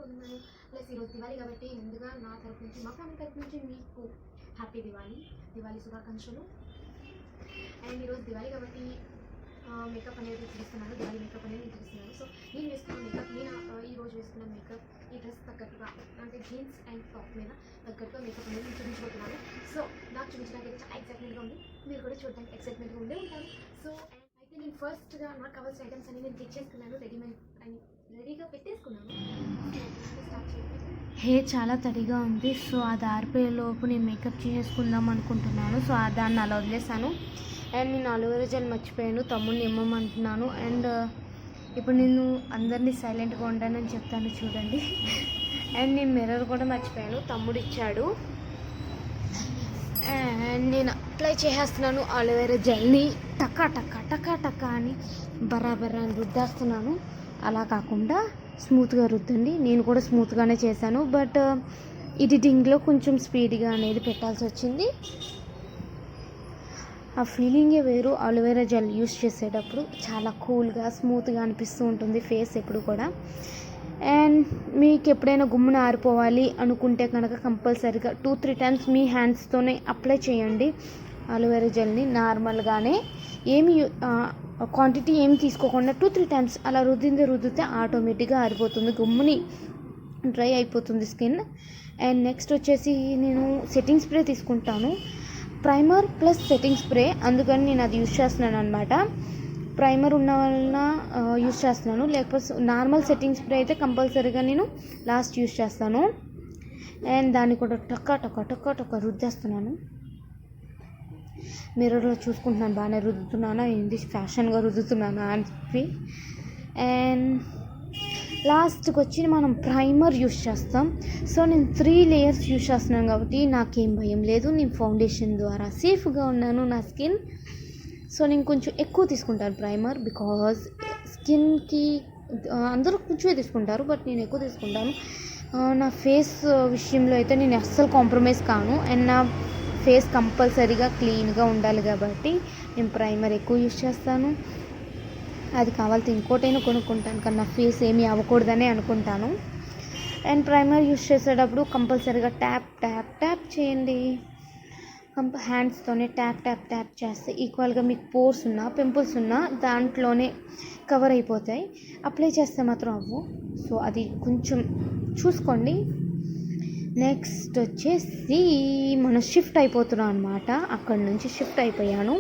చేసుకుంటున్నాను. ప్లస్ ఈరోజు దివాళీ కాబట్టి ముందుగా నా తరపు నుంచి మా ఫ్యామిలీ తరపు నుంచి మీకు హ్యాపీ దివాళీ శుభాకాంక్షలు. అండ్ ఈరోజు దివాళీ కాబట్టి మేకప్ అనేది చూపిస్తున్నాను, దివాళీ మేకప్ అనేది చూపిస్తున్నాను. సో నేను వేసుకున్న మేకప్, ఈరోజు వేసుకున్న మేకప్ ఈ డ్రెస్ తగ్గట్టుగా అంటే జీన్స్ అండ్ టాప్ మీద తగ్గట్టుగా మేకప్ అనేది నేను చూపించబోతున్నాను. సో నాకు చూపించడానికి అయితే చాలా ఎక్సైట్మెంట్గా ఉంది, మీరు కూడా చూడడానికి ఎక్సైట్మెంట్గా ఉండే ఉంటారు. సో అయితే నేను ఫస్ట్గా నాకు కావాల్సిన ఐటమ్స్ అన్ని నేను తెచ్చేసుకున్నాను, రెడీగా పెట్టేసుకున్నాను. స్టార్ట్ చేయండి. హెయిర్ చాలా తడిగా ఉంది, సో అది ఆరిపోయేలోపు నేను మేకప్ చేసుకుందాం అనుకుంటున్నాను. సో దాన్ని అలా వదిలేసాను. అండ్ నేను అలోవెరా జెల్ మర్చిపోయాను, తమ్ముడిని ఇమ్మమంటున్నాను. అండ్ ఇప్పుడు నేను అందరినీ సైలెంట్గా ఉండానని చెప్తాను చూడండి. అండ్ నేను మిర్రర్ కూడా మర్చిపోయాను, తమ్ముడు ఇచ్చాడు. అండ్ నేను అప్లై చేసేస్తున్నాను అలోవెరా జెల్ని, టకా టకా టకా టకా అని బరాబరా అని రుద్దేస్తున్నాను. అలా కాకుండా స్మూత్గా రుద్దండి. నేను కూడా స్మూత్గానే చేశాను, బట్ ఎడిటింగ్లో కొంచెం స్పీడ్గా అనేది పెట్టాల్సి వచ్చింది. ఆ ఫీలింగే వేరు. అలోవెరా జెల్ యూస్ చేసేటప్పుడు చాలా కూల్గా స్మూత్గా అనిపిస్తూ ఉంటుంది ఫేస్ ఎప్పుడు కూడా. అండ్ మీకు ఎప్పుడైనా గుమ్మున ఆరిపోవాలి అనుకుంటే కనుక కంపల్సరీగా 2-3 టైమ్స్ మీ హ్యాండ్స్తోనే అప్లై చేయండి అలోవెరా జెల్ని. నార్మల్గానే ఏమి క్వాంటిటీ ఏమి తీసుకోకుండా 2-3 టైమ్స్ అలా రుద్దితే ఆటోమేటిక్గా ఆరిపోతుంది, గుమ్ముని డ్రై అయిపోతుంది స్కిన్. అండ్ నెక్స్ట్ వచ్చేసి నేను సెట్టింగ్ స్ప్రే తీసుకుంటాను, ప్రైమర్ ప్లస్ సెట్టింగ్ స్ప్రే. అందుకని నేను అది యూజ్ చేస్తున్నాను అనమాట. ప్రైమర్ ఉన్న వలన యూజ్ చేస్తున్నాను, లేకపోతే నార్మల్ సెట్టింగ్ స్ప్రే అయితే కంపల్సరీగా నేను లాస్ట్ యూజ్ చేస్తాను. అండ్ దాన్ని కూడా టొక్క టొక్క టొక్క టొక్క రుద్దేస్తున్నాను. మిర్రర్లో చూసుకుంటున్నాను బాగానే రుద్దుతున్నానా, ఏంటి ఫ్యాషన్గా రుద్దుతున్నానా అని చెప్పి. అండ్ లాస్ట్కి వచ్చి మనం ప్రైమర్ యూస్ చేస్తాం. సో నేను 3 లేయర్స్ యూస్ చేస్తున్నాను కాబట్టి నాకేం భయం లేదు. నేను ఫౌండేషన్ ద్వారా సేఫ్గా ఉన్నాను నా స్కిన్. సో నేను కొంచెం ఎక్కువ తీసుకుంటాను ప్రైమర్, బికాజ్ స్కిన్కి అందరూ కొంచెమే తీసుకుంటారు, బట్ నేను ఎక్కువ తీసుకుంటాను. నా ఫేస్ విషయంలో అయితే నేను అస్సలు కాంప్రమైజ్ కాను. అండ్ నా ఫేస్ కంపల్సరీగా క్లీన్గా ఉండాలి కాబట్టి నేను ప్రైమర్ ఎక్కువ యూస్ చేస్తాను. అది కావాలంటే ఇంకోటైనా కొనుక్కుంటాను, కానీ నా ఫేస్ ఏమీ అవ్వకూడదనే అనుకుంటాను. అండ్ ప్రైమర్ యూస్ చేసేటప్పుడు కంపల్సరీగా ట్యాప్ ట్యాప్ ట్యాప్ చేయండి. హ్యాండ్స్తోనే ట్యాప్ ట్యాప్ ట్యాప్ చేస్తే ఈక్వల్గా మీకు పోర్స్ ఉన్నా పింపుల్స్ ఉన్నా దాంట్లోనే కవర్ అయిపోతాయి. అప్లై చేస్తే మాత్రం అవ్వు. సో అది కొంచెం చూసుకోండి. నెక్స్ట్ వచ్చేసి మనం షిఫ్ట్ అయిపోతున్నాం అనమాట. అక్కడి నుంచి షిఫ్ట్ అయిపోయాను.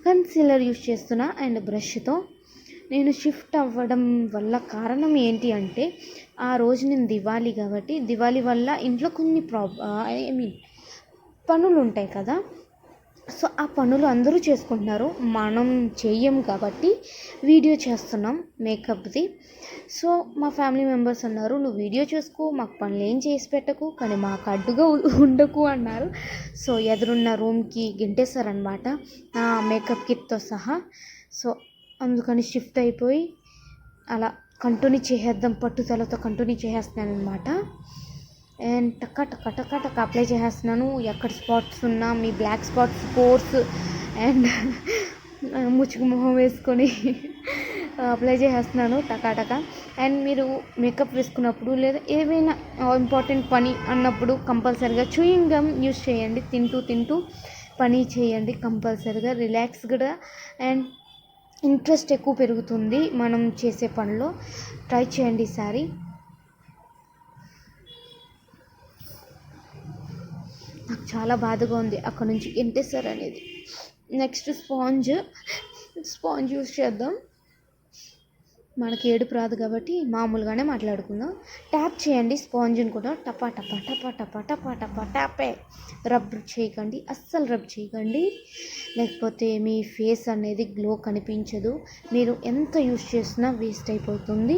కన్సీలర్ యూస్ చేస్తున్నా అండ్ బ్రష్తో. నేను షిఫ్ట్ అవ్వడం వల్ల కారణం ఏంటి అంటే, ఆ రోజు నేను దివాళీ కాబట్టి దివాళీ వల్ల ఇంట్లో కొన్ని పనులు ఉంటాయి కదా. సో ఆ పనులు అందరూ చేసుకుంటున్నారు, మనం చెయ్యం కాబట్టి వీడియో చేస్తున్నాం మేకప్ది. సో మా ఫ్యామిలీ మెంబర్స్ అన్నారు, నువ్వు వీడియో చేసుకో, మాకు పనులు ఏం చేసి పెట్టకు, కానీ మాకు అడ్డుగా ఉండకు అన్నారు. సో ఎదురున్న రూమ్కి గెంటేశారనమాట మేకప్ కిట్తో సహా. సో అందుకని షిఫ్ట్ అయిపోయి అలా కంటిన్యూ చేసేద్దాం, పట్టుదలతో కంటిన్యూ చేసేస్తున్నాను అనమాట. అండ్ టక్క టక్క టక్క టక్క అప్లై చేసేస్తున్నాను. ఎక్కడ స్పాట్స్ ఉన్నా మీ బ్లాక్ స్పాట్స్, పోర్స్ అండ్ ముచ్చుకు మొహం వేసుకొని అప్లై చేసేస్తున్నాను టకా. అండ్ మీరు మేకప్ వేసుకున్నప్పుడు లేదా ఏవైనా ఇంపార్టెంట్ పని అన్నప్పుడు కంపల్సరీగా చూయింగ్ గమ్ యూస్ చేయండి. తింటూ పని చేయండి కంపల్సరీగా, రిలాక్స్గా. అండ్ ఇంట్రెస్ట్ ఎక్కువ పెరుగుతుంది మనం చేసే పనిలో. ట్రై చేయండి ఈసారి. నాకు చాలా బాధగా ఉంది అక్కడ నుంచి ఎంటేసారు అనేది. నెక్స్ట్ స్పాంజ్ యూస్ చేద్దాం. మనకి ఏడుపు రాదు కాబట్టి మామూలుగానే మాట్లాడుకుందాం. ట్యాప్ చేయండి స్పాంజ్ని కూడా, టపా టపా టపా టపా టపా టపా ట్యాపే. రబ్ చేయకండి, అస్సలు రబ్ చేయకండి, లేకపోతే మీ ఫేస్ అనేది గ్లో కనిపించదు. మీరు ఎంత యూస్ చేసినా వేస్ట్ అయిపోతుంది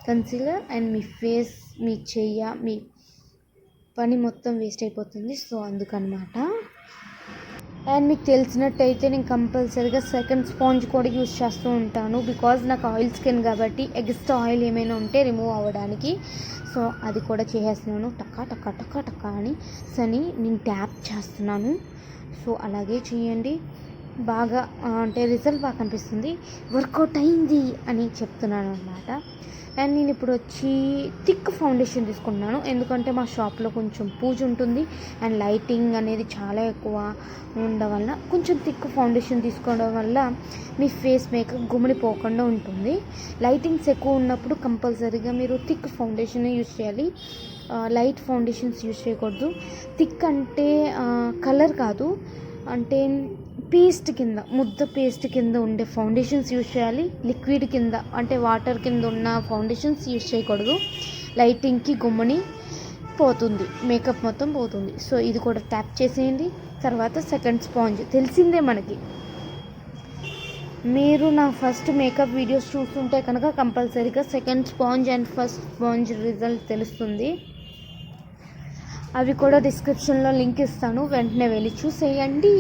కన్సీలర్. అండ్ మీ ఫేస్, మీ చెయ్య, మీ పని మొత్తం వేస్ట్ అయిపోతుంది. సో అందుకనమాట. అండ్ మీకు తెలిసినట్టయితే నేను కంపల్సరీగా సెకండ్ స్పాంజ్ కూడా యూస్ చేస్తూ ఉంటాను, బికాజ్ నాకు ఆయిల్ స్కిన్ కాబట్టి ఎక్స్ట్రా ఆయిల్ ఏమైనా ఉంటే రిమూవ్ అవ్వడానికి. సో అది కూడా చేసేస్తున్నాను టక్కా టక్కా టక్కా టక్కా అని నేను ట్యాప్ చేస్తున్నాను. సో అలాగే చేయండి. బాగా అంటే రిజల్ట్ బాగా కనిపిస్తుంది, వర్కౌట్ అయింది అని చెప్తున్నాను అనమాట. అండ్ నేను ఇప్పుడు వచ్చి థిక్ ఫౌండేషన్ తీసుకుంటున్నాను, ఎందుకంటే మా షాప్లో కొంచెం పూజ ఉంటుంది అండ్ లైటింగ్ అనేది చాలా ఎక్కువ ఉండడం వల్ల కొంచెం థిక్ ఫౌండేషన్ తీసుకోవడం వల్ల మీ ఫేస్ మేకప్ గుమిడిపోకుండా ఉంటుంది. లైటింగ్స్ ఎక్కువ ఉన్నప్పుడు కంపల్సరీగా మీరు థిక్ ఫౌండేషన్ యూజ్ చేయాలి, లైట్ ఫౌండేషన్స్ యూజ్ చేయకూడదు. థిక్ అంటే కలర్ కాదు, అంటే పేస్ట్ కింద, ముద్ద పేస్ట్ కింద ఉండే ఫౌండేషన్స్ యూజ్ చేయాలి. లిక్విడ్ కింద అంటే వాటర్ కింద ఉన్న ఫౌండేషన్స్ యూజ్ చేయకూడదు, లైటింగ్కి గుమ్మని పోతుంది, మేకప్ మొత్తం పోతుంది. సో ఇది కూడా ట్యాప్ చేసేయండి. తర్వాత సెకండ్ స్పాంజ్ తెలిసిందే మనకి, మీరు నా ఫస్ట్ మేకప్ వీడియోస్ చూస్తుంటే కనుక కంపల్సరీగా second sponge and first sponge result తెలుస్తుంది. అవి కూడా డిస్క్రిప్షన్లో లింక్ ఇస్తాను, వెంటనే వెళ్ళి చూసేయండి.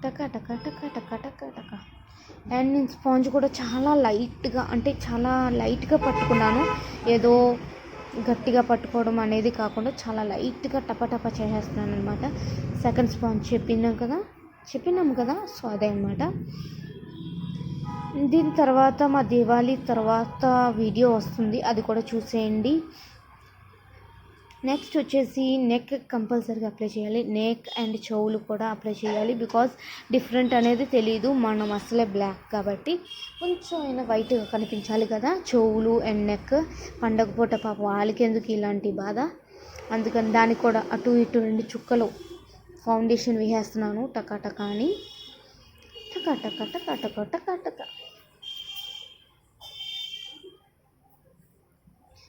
టకా టకా టకా టకా టకా టకా. అండ్ నేను స్పాంజ్ కూడా చాలా లైట్గా, అంటే చాలా లైట్గా పట్టుకున్నాను, ఏదో గట్టిగా పట్టుకోవడం అనేది కాకుండా చాలా లైట్గా టపటప చేసేస్తున్నాను అనమాట. సెకండ్ స్పాంజ్ చెప్పినాము కదా, సో అదే అనమాట. దీని తర్వాత మా దివాళీ తర్వాత వీడియో వస్తుంది, అది కూడా చూసేయండి. నెక్స్ట్ వచ్చేసి నెక్ కంపల్సరీగా అప్లై చేయాలి, నెక్ అండ్ చెవులు కూడా అప్లై చేయాలి. బికాజ్ డిఫరెంట్ అనేది తెలీదు, మనం అసలే బ్లాక్ కాబట్టి కొంచెం అయినా వైట్గా కనిపించాలి కదా చెవులు అండ్ నెక్. పండగ పూట పాప వాళ్ళకి ఎందుకు ఇలాంటి బాధ, అందుకని దానికి కూడా అటు ఇటు 2 చుక్కలు ఫౌండేషన్ వేసేస్తున్నాను, టకా టకా అని. టకా టకా టకా టకా టకా టకా.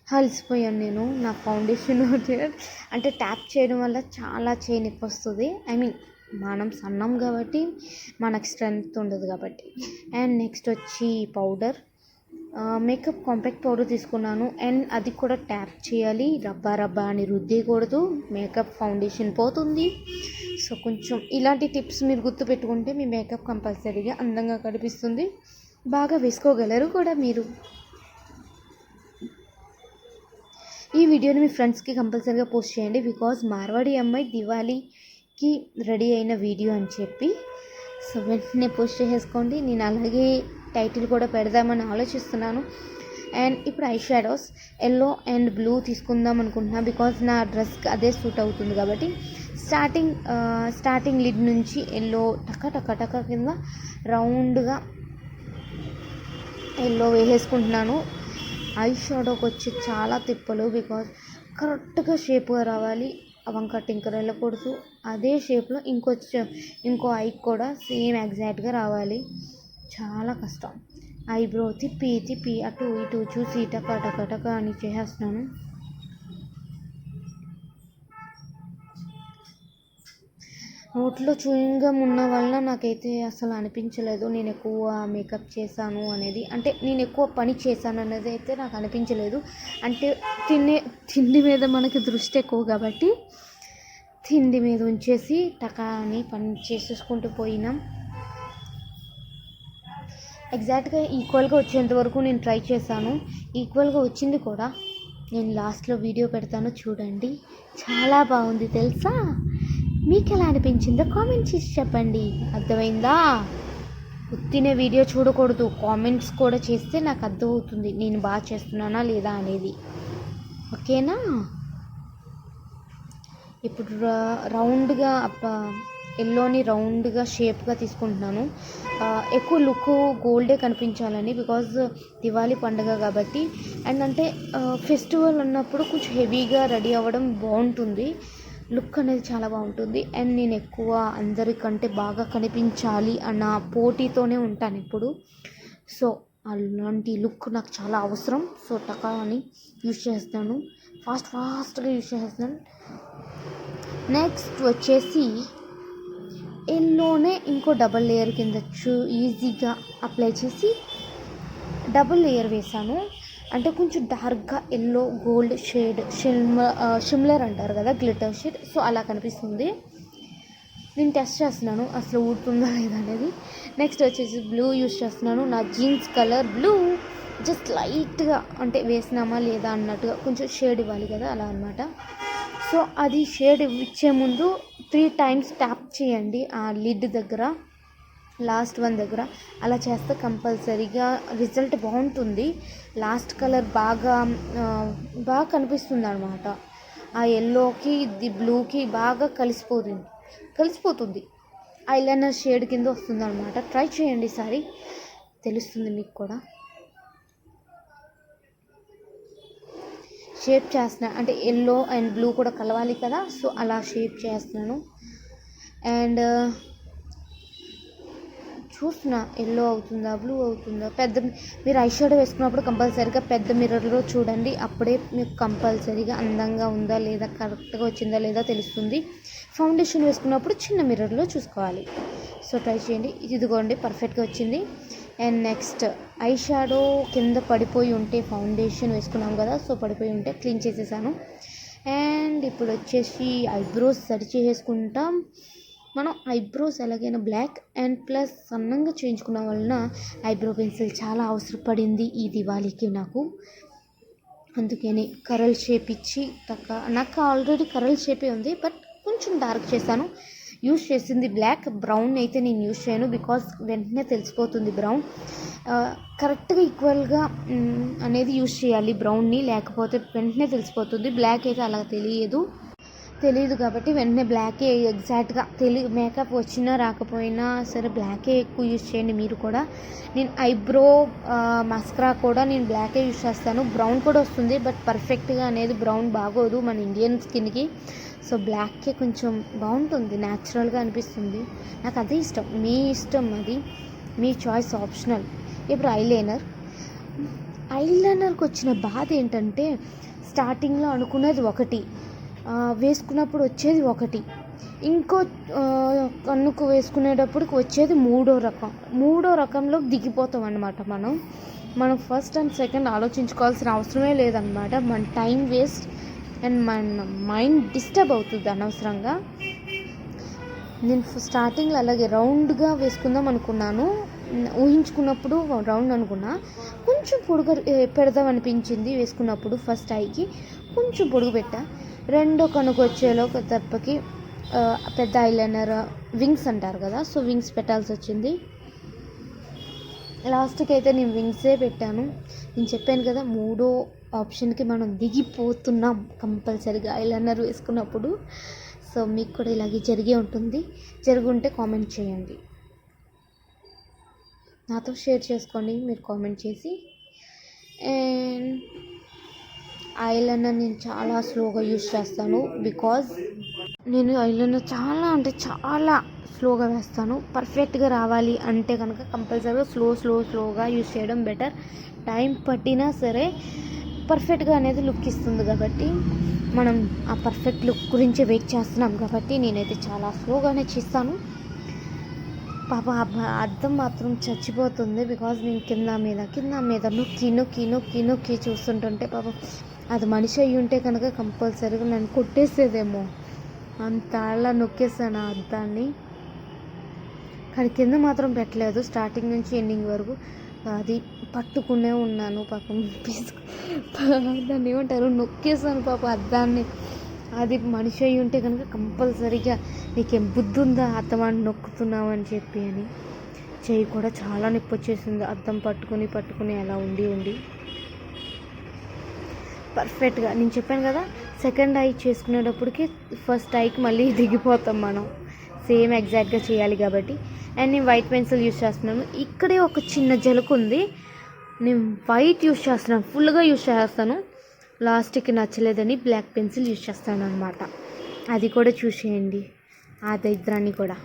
అలసిపోయాను నేను, నా ఫౌండేషన్ అంటే ట్యాప్ చేయడం వల్ల చాలా చేయి నొప్పి వస్తుంది. ఐ మీన్ మనం సన్నం కాబట్టి మనకు స్ట్రెంగ్త్ ఉండదు కాబట్టి. అండ్ నెక్స్ట్ వచ్చి పౌడర్, మేకప్ కాంపాక్ట్ పౌడర్ తీసుకున్నాను. అండ్ అది కూడా ట్యాప్ చేయాలి, రబ్బా అని రుద్దేయకూడదు, మేకప్ ఫౌండేషన్ పోతుంది. సో కొంచెం ఇలాంటి టిప్స్ మీరు గుర్తుపెట్టుకుంటే మీ మేకప్ కంపల్సరీగా అందంగా కనిపిస్తుంది, బాగా వేసుకోగలరు కూడా మీరు. ఈ వీడియోని మీ ఫ్రెండ్స్కి కంపల్సరీగా పోస్ట్ చేయండి, బికాజ్ మార్వాడి అమ్మాయి దివాళీకి రెడీ అయిన వీడియో అని చెప్పి. సో వెంటనే పోస్ట్ చేసుకోండి. నేను అలాగే టైటిల్ కూడా పెడదామని ఆలోచిస్తున్నాను. అండ్ ఇప్పుడు I shadows yellow and blue తీసుకుందాం అనుకుంటున్నాను, బికాజ్ నా డ్రెస్కి అదే సూట్ అవుతుంది కాబట్టి. స్టార్టింగ్ లిడ్ నుంచి ఎల్లో టక కింద రౌండ్గా ఎల్లో వేసేసుకుంటున్నాను. ఐ షాడోకి వచ్చి చాలా తిప్పలు, బికాజ్ కరెక్ట్గా షేప్గా రావాలి, వంక టింకర్ వెళ్ళకూడదు. అదే షేప్లో ఇంకో ఐ కూడా సేమ్ ఎగ్జాక్ట్గా రావాలి, చాలా కష్టం. ఐబ్రో తిప్పి అటు ఇటు చూసి టక అని చేసేస్తున్నాను. నోట్లో చూయింగ్ గమ్ ఉన్న వల్ల నాకైతే అసలు అనిపించలేదు నేను ఎక్కువ మేకప్ చేశాను అనేది, అంటే నేను ఎక్కువ పని చేశాను అనేది అయితే నాకు అనిపించలేదు. అంటే తిండి మీద మనకి దృష్టి ఎక్కువ కాబట్టి తిండి మీద ఉంచేసి టకా అని పని చేసేసుకుంటూ పోయినాం. ఎగ్జాక్ట్గా ఈక్వల్గా వచ్చేంత వరకు నేను ట్రై చేశాను, ఈక్వల్గా వచ్చింది కూడా. నేను లాస్ట్లో వీడియో పెడతాను చూడండి, చాలా బాగుంది తెలుసా. మీకు ఎలా అనిపించిందో కామెంట్ చేసి చెప్పండి, అర్థమైందా? ఉత్తిన వీడియో చూడకూడదు, కామెంట్స్ కూడా చేస్తే నాకు అర్థమవుతుంది నేను బాగా చేస్తున్నానా లేదా అనేది, ఓకేనా? ఇప్పుడు రౌండ్గా ఎల్లోని రౌండ్గా షేప్గా తీసుకుంటున్నాను. ఎక్కువ లుక్ గోల్డే కనిపించాలని, బికాజ్ దివాళీ పండుగ కాబట్టి. అండ్ అంటే ఫెస్టివల్ ఉన్నప్పుడు కొంచెం హెవీగా రెడీ అవ్వడం బాగుంటుంది, లుక్ అనేది చాలా బాగుంటుంది. అండ్ నేను ఎక్కువ అందరికంటే బాగా కనిపించాలి అన్న పోటీతోనే ఉంటాను ఎప్పుడు. సో అలాంటి లుక్ నాకు చాలా అవసరం. సో టకా అని యూజ్ చేస్తాను, ఫాస్ట్గా యూజ్ చేస్తాను. నెక్స్ట్ వచ్చేసి ఎల్లోనే ఇంకో డబల్ లేయర్ కింద ఈజీగా అప్లై చేసి డబుల్ లేయర్ వేసాను. అంటే కొంచెం డార్క్గా ఎల్లో గోల్డ్ షేడ్ షిమ్లర్ అంటారు కదా, గ్లిటర్ షేడ్. సో అలా కనిపిస్తుంది. నేను టెస్ట్ చేస్తున్నాను అసలు ఊడుతుందా లేదా అనేది. నెక్స్ట్ వచ్చేసి బ్లూ యూస్ చేస్తున్నాను, నా జీన్స్ కలర్ బ్లూ. జస్ట్ లైట్గా అంటే వేసినామా లేదా అన్నట్టుగా కొంచెం షేడ్ ఇవ్వాలి కదా, అలా అనమాట. సో అది షేడ్ ఇచ్చే ముందు 3 times ట్యాప్ చేయండి ఆ లిడ్ దగ్గర, లాస్ట్ వన్ దగ్గర. అలా చేస్తే కంపల్సరీగా రిజల్ట్ బాగుంటుంది. లాస్ట్ కలర్ బాగా కనిపిస్తుంది అనమాట. ఆ ఎల్లోకి ది బ్లూకి బాగా కలిసిపోతుంది. ఐలైనర్ షేడ్ కింద వస్తుంది అనమాట. ట్రై చేయండి ఈసారి, తెలుస్తుంది మీకు కూడా. షేప్ చేస్తున్నాను అంటే ఎల్లో అండ్ బ్లూ కూడా కలవాలి కదా, సో అలా షేప్ చేస్తున్నాను. అండ్ చూస్తున్నా ఎల్లో అవుతుందా బ్లూ అవుతుందా. మీరు ఐ షాడో వేసుకున్నప్పుడు కంపల్సరీగా పెద్ద మిర్రర్లో చూడండి, అప్పుడే మీకు కంపల్సరీగా అందంగా ఉందా లేదా, కరెక్ట్గా వచ్చిందా లేదా తెలుస్తుంది. ఫౌండేషన్ వేసుకున్నప్పుడు చిన్న మిర్రర్లో చూసుకోవాలి. సో ట్రై చేయండి. ఇదిగోండి పర్ఫెక్ట్గా వచ్చింది. అండ్ నెక్స్ట్ ఐ షాడో కింద పడిపోయి ఉంటే, ఫౌండేషన్ వేసుకున్నాం కదా, సో పడిపోయి ఉంటే క్లీన్ చేసేసాను. అండ్ ఇప్పుడు వచ్చేసి ఐబ్రోస్ సరి చేసేసుకుంటాం. మనం ఐబ్రోస్ ఎలాగైనా బ్లాక్ అండ్ ప్లస్ సన్నంగా చేయించుకున్న వలన ఐబ్రో పెన్సిల్ చాలా అవసరపడింది ఈ దివాళీకి నాకు. అందుకని కరల్ షేప్ ఇచ్చి నాకు ఆల్రెడీ కరల్ షేపే ఉంది, బట్ కొంచెం డార్క్ చేశాను. యూస్ చేసింది బ్లాక్, బ్రౌన్ అయితే నేను యూస్ చేయను, బికాజ్ వెంటనే తెలిసిపోతుంది బ్రౌన్. కరెక్ట్గా ఈక్వల్గా అనేది యూస్ చేయాలి బ్రౌన్ని, లేకపోతే వెంటనే తెలిసిపోతుంది. బ్లాక్ అయితే అలా తెలియదు కాబట్టి వెంటనే బ్లాకే ఎగ్జాక్ట్గా మేకప్ వచ్చినా రాకపోయినా సరే బ్లాకే ఎక్కువ యూస్ చేయండి మీరు కూడా. నేను ఐబ్రో మస్కరా కూడా నేను బ్లాకే యూస్ చేస్తాను. బ్రౌన్ కూడా వస్తుంది, బట్ పర్ఫెక్ట్గా అనేది బ్రౌన్ బాగోదు మన ఇండియన్ స్కిన్కి. సో బ్లాక్కే కొంచెం బాగుంటుంది, న్యాచురల్గా అనిపిస్తుంది. నాకు అదే ఇష్టం, మీ ఇష్టం, అది మీ చాయిస్, ఆప్షనల్. ఇప్పుడు ఐలైనర్కి వచ్చిన బాధ ఏంటంటే, స్టార్టింగ్లో అనుకునేది ఒకటి, వేసుకున్నప్పుడు వచ్చేది ఒకటి, ఇంకో కన్నుకు వేసుకునేటప్పటికి వచ్చేది మూడో రకంలో దిగిపోతాం అన్నమాట. మనం ఫస్ట్ అండ్ సెకండ్ ఆలోచించుకోవాల్సిన అవసరమే లేదన్నమాట. మన టైం వేస్ట్ అండ్ మన మైండ్ డిస్టర్బ్ అవుతుంది అనవసరంగా. నేను స్టార్టింగ్లో అలాగే రౌండ్గా వేసుకుందాం అనుకున్నాను, ఊహించుకున్నప్పుడు రౌండ్ అనుకున్నా. కొంచెం పొడుగు పెడదాం అనిపించింది వేసుకున్నప్పుడు. ఫస్ట్ ఐకి కొంచెం పొడుగు పెట్టా, రెండో కనుక వచ్చేలో తప్పకి పెద్ద ఐలైనర్ వింగ్స్ అంటారు కదా, సో వింగ్స్ పెట్టాల్సి వచ్చింది. లాస్ట్కి అయితే నేను వింగ్సే పెట్టాను. నేను చెప్పాను కదా, మూడో ఆప్షన్కి మనం దిగిపోతున్నాం కంపల్సరీగా ఐలైనర్ వేసుకున్నప్పుడు. సో మీకు కూడా ఇలాగే జరుగుంటే కామెంట్ చేయండి, నాతో షేర్ చేసుకోండి మీరు కామెంట్ చేసి. అండ్ ఐలైనర్ నేను చాలా స్లోగా యూస్ చేస్తాను, బికాజ్ నేను ఐలైనర్ చాలా స్లోగా వేస్తాను. పర్ఫెక్ట్గా రావాలి అంటే కనుక కంపల్సరీగా స్లోగా యూస్ చేయడం బెటర్. టైం పట్టినా సరే పర్ఫెక్ట్గా అనేది లుక్ ఇస్తుంది కాబట్టి, మనం ఆ పర్ఫెక్ట్ లుక్ గురించి వెయిట్ చేస్తున్నాం కాబట్టి నేనైతే చాలా స్లోగానే చేస్తాను. పాప అద్దం మాత్రం చచ్చిపోతుంది, బికాజ్ నేను కింద మీద నొక్కి చూస్తుంటుంటే పాప అది మనిషి అయ్యి ఉంటే కనుక కంపల్సరీగా నన్ను కొట్టేసేదేమో, అంత అలా నొక్కేసాను ఆ అద్దాన్ని. కానీ కింద మాత్రం పెట్టలేదు, స్టార్టింగ్ నుంచి ఎండింగ్ వరకు అది పట్టుకునే ఉన్నాను. పాపం దాన్ని ఏమంటారు, నొక్కేసాను పాప అద్దాన్ని. అది మనిషి అయ్యి ఉంటే కనుక కంపల్సరీగా నీకేం బుద్ధి ఉందా అద్దమాన్ని నొక్కుతున్నావు అని చెప్పి అని. చెయ్యి కూడా చాలా నొప్పి వచ్చేసింది అద్దం పట్టుకుని అలా ఉండి పర్ఫెక్ట్గా. నేను చెప్పాను కదా, సెకండ్ ఐ చేసుకునేటప్పటికి ఫస్ట్ ఐకి మళ్ళీ దిగిపోతాం మనం, సేమ్ ఎగ్జాక్ట్గా చేయాలి కాబట్టి. అండ్ నేను వైట్ పెన్సిల్ యూస్ చేస్తున్నాను. ఇక్కడే ఒక చిన్న జలుకు ఉంది, నేను వైట్ యూస్ చేస్తున్నాను, ఫుల్గా యూస్ చేస్తాను. లాస్ట్కి నచ్చలేదని బ్లాక్ పెన్సిల్ యూస్ చేస్తాను అనమాట. అది కూడా చూసేయండి, ఆ దరిద్రాన్ని కూడా.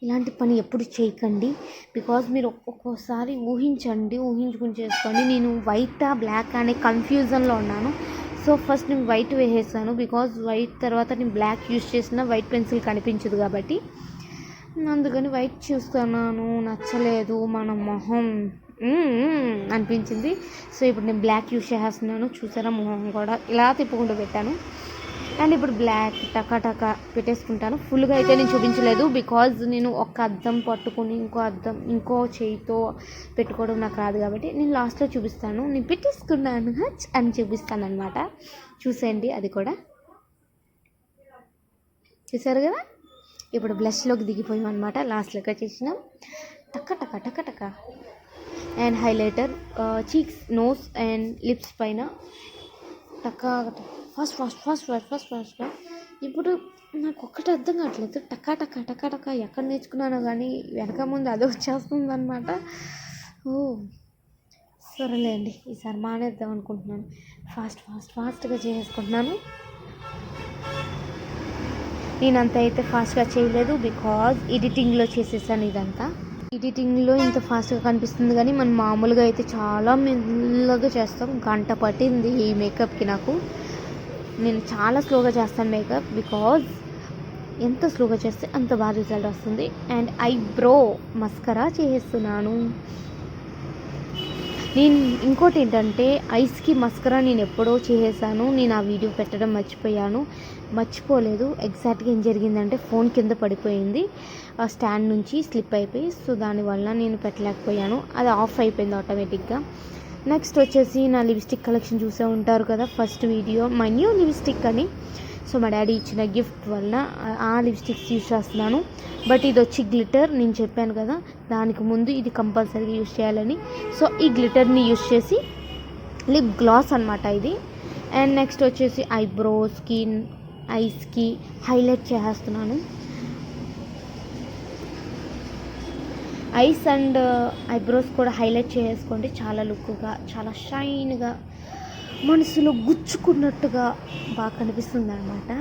ఇలాంటి పని ఎప్పుడు చేయకండి, బికాజ్ మీరు ఒక్కొక్కసారి ఊహించుకుని చేసుకోండి. నేను వైటా బ్లాక్ అనే కన్ఫ్యూజన్లో ఉన్నాను. సో ఫస్ట్ నేను వైట్ వేసేసాను, బికాజ్ వైట్ తర్వాత నేను బ్లాక్ యూస్ చేసిన వైట్ పెన్సిల్ కనిపించదు కాబట్టి, అందుకని వైట్ చూస్తున్నాను, నచ్చలేదు, మన మొహం అనిపించింది. సో ఇప్పుడు నేను బ్లాక్ యూస్ చేస్తున్నాను. చూసారా, మొహం కూడా ఇలా తిప్పుకుంటూ పెట్టాను. అండ్ ఇప్పుడు బ్లాక్ టకా పెట్టేసుకుంటాను. ఫుల్గా అయితే నేను చూపించలేదు, బికాజ్ నేను ఒక అద్దం పట్టుకొని ఇంకో చేయితో పెట్టుకోవడం నాకు రాదు కాబట్టి నేను లాస్ట్లో చూపిస్తాను. నేను పెట్టేసుకున్నాను అని చూపిస్తాను అనమాట. చూసేయండి, అది కూడా చూసారు కదా. ఇప్పుడు బ్లష్లోకి దిగిపోయాం అనమాట. లాస్ట్లోకి వచ్చేసినాం. టక్క and highlighter cheeks, nose and lips పైన ఫాస్ట్గా. ఇప్పుడు నాకు ఒక్కటి అర్థం కావట్లేదు, టకా ఎక్కడ నేర్చుకున్నానో కానీ వెనక ముందు అదే వచ్చేస్తుంది అనమాట. సరేలేండి, ఈసారి మానేద్దాం అనుకుంటున్నాను. ఫాస్ట్గా చేసుకుంటున్నాను. నేనంత అయితే ఫాస్ట్గా చేయలేదు, బికాజ్ ఎడిటింగ్లో చేసేసాను. ఇదంతా ఎడిటింగ్లో ఇంత ఫాస్ట్గా కనిపిస్తుంది, కానీ మనం మామూలుగా అయితే చాలా మెల్లగా చేస్తాం. గంట పట్టింది ఈ మేకప్కి నాకు. నేను చాలా స్లోగా చేస్తాను మేకప్, బికాజ్ ఎంత స్లోగా చేస్తే అంత బాగా రిజల్ట్ వస్తుంది. అండ్ ఐబ్రో మస్కరా చేస్తున్నాను. నేను ఇంకోటి ఏంటంటే ఐస్కి మస్కరా నేను ఎప్పుడో చేసేసాను. నేను ఆ వీడియో పెట్టడం మర్చిపోలేదు. ఎగ్జాక్ట్గా ఏం జరిగిందంటే ఫోన్ కింద పడిపోయింది, స్టాండ్ నుంచి స్లిప్ అయిపోయి. సో దానివల్ల నేను పెట్టలేకపోయాను, అది ఆఫ్ అయిపోయింది ఆటోమేటిక్గా. నెక్స్ట్ వచ్చేసి నా లిప్స్టిక్ కలెక్షన్ చూసే ఉంటారు కదా, first video my new lipstick అని. సో మా డాడీ ఇచ్చిన గిఫ్ట్ వల్ల ఆ లిప్స్టిక్స్ యూజ్ చేస్తున్నాను. బట్ ఇది వచ్చి గ్లిటర్, నేను చెప్పాను కదా దానికి ముందు ఇది కంపల్సరీగా యూజ్ చేయాలని. సో ఈ గ్లిటర్ని యూజ్ చేసి లిప్ గ్లాస్ అనమాట ఇది. అండ్ నెక్స్ట్ వచ్చేసి ఐబ్రోస్కి, ఐస్కి హైలైట్ చేస్తున్నాను. ఐస్ అండ్ ఐబ్రోస్ కూడా హైలైట్ చేసుకోండి. చాలా లుక్గా, చాలా షైన్గా, మనసులో గుచ్చుకున్నట్టుగా బాగా కనిపిస్తుంది అనమాట.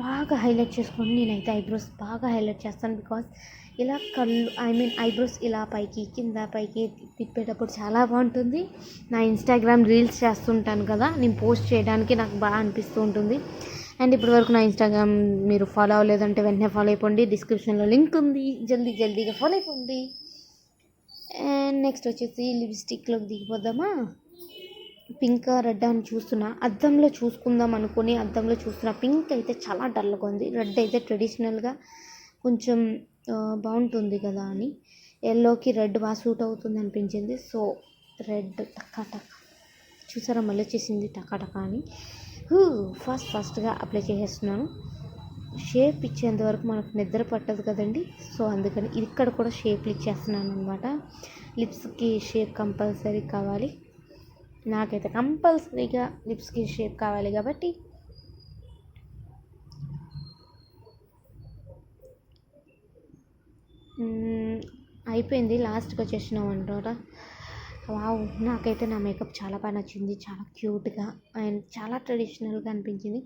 బాగా హైలైట్ చేసుకోండి. నేనైతే ఐబ్రోస్ బాగా హైలైట్ చేస్తాను, బికాజ్ ఇలా ఐబ్రోస్ ఇలా పైకి కింద పైకి తిప్పేటప్పుడు చాలా బాగుంటుంది. నా ఇన్స్టాగ్రామ్ రీల్స్ చేస్తుంటాను కదా, నేను పోస్ట్ చేయడానికి నాకు బాగా అనిపిస్తూ ఉంటుంది. అండ్ ఇప్పటి వరకు నా ఇన్స్టాగ్రామ్ మీరు ఫాలో అవ్వలేదంటే వెంటనే ఫాలో అయిపోండి, డిస్క్రిప్షన్లో లింక్ ఉంది, జల్దీగా ఫాలో అయిపోండి. అండ్ నెక్స్ట్ వచ్చేసి లిప్స్టిక్లోకి దిగిపోదామా. పింక్ రెడ్ అని చూస్తున్నా, అద్దంలో చూసుకుందాం అనుకుని అద్దంలో చూస్తున్నా. పింక్ అయితే చాలా డల్గా ఉంది, రెడ్ అయితే ట్రెడిషనల్గా కొంచెం బాగుంటుంది కదా అని, ఎల్లోకి రెడ్ బాగా సూట్ అవుతుంది అనిపించింది. సో రెడ్ టకా చూసారా, మళ్ళీ వచ్చేసింది టకా అని. ఫాస్ట్గా అప్లై చేసేస్తున్నాను. షేప్ ఇచ్చేంత వరకు మనకు నిద్ర పట్టదు కదండి. సో అందుకని ఇక్కడ కూడా షేప్లు ఇచ్చేస్తున్నాను అనమాట. లిప్స్కి షేప్ కంపల్సరీ కావాలి, నాకైతే కంపల్సరీగా లిప్స్కి షేప్ కావాలి కాబట్టి అయిపోయింది. లాస్ట్కి వచ్చేసినాం అంటారా. వావ్, నాకైతే నా మేకప్ చాలా బాగా నచ్చింది, చాలా క్యూట్గా అండ్ చాలా ట్రెడిషనల్గా అనిపించింది.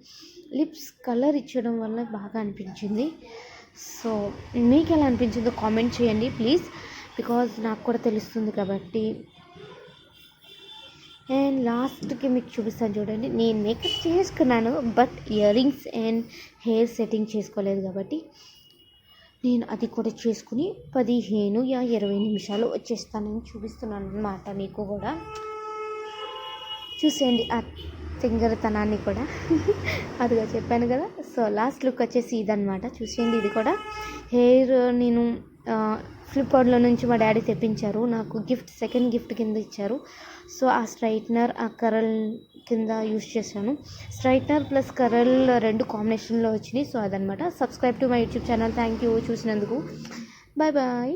లిప్స్ కలర్ ఇచ్చడం వల్ల బాగా అనిపించింది. సో మీకు ఎలా అనిపించిందో కామెంట్ చేయండి ప్లీజ్, బికాజ్ నాకు కూడా తెలుస్తుంది కాబట్టి. అండ్ లాస్ట్కి మీకు చూపిస్తాను చూడండి. నేను మేకప్ చేసుకున్నాను, but ear rings and hair setting చేసుకోలేదు కాబట్టి నేను అది కూడా చేసుకుని 15-20 నిమిషాలు వచ్చేస్తానని చూపిస్తున్నాను అన్నమాట. మీకు కూడా చూసేయండి ఆ తింగరతనాన్ని కూడా. అదిగా చెప్పాను కదా. సో లాస్ట్ లుక్ వచ్చేసి ఇదనమాట, చూసేయండి. ఇది కూడా హెయిర్ నేను ఫ్లిప్కార్ట్లో నుంచి మా డాడీ తెప్పించారు, నాకు సెకండ్ గిఫ్ట్ కింద ఇచ్చారు. సో ఆ స్ట్రైట్నర్, ఆ కరల్ కింద యూస్ చేశాను. స్ట్రైట్నర్ ప్లస్ కరల్ రెండు కాంబినేషన్లో వచ్చినాయి. సో అదనమాట. Subscribe to my YouTube channel. Thank you చూసినందుకు. బాయ్.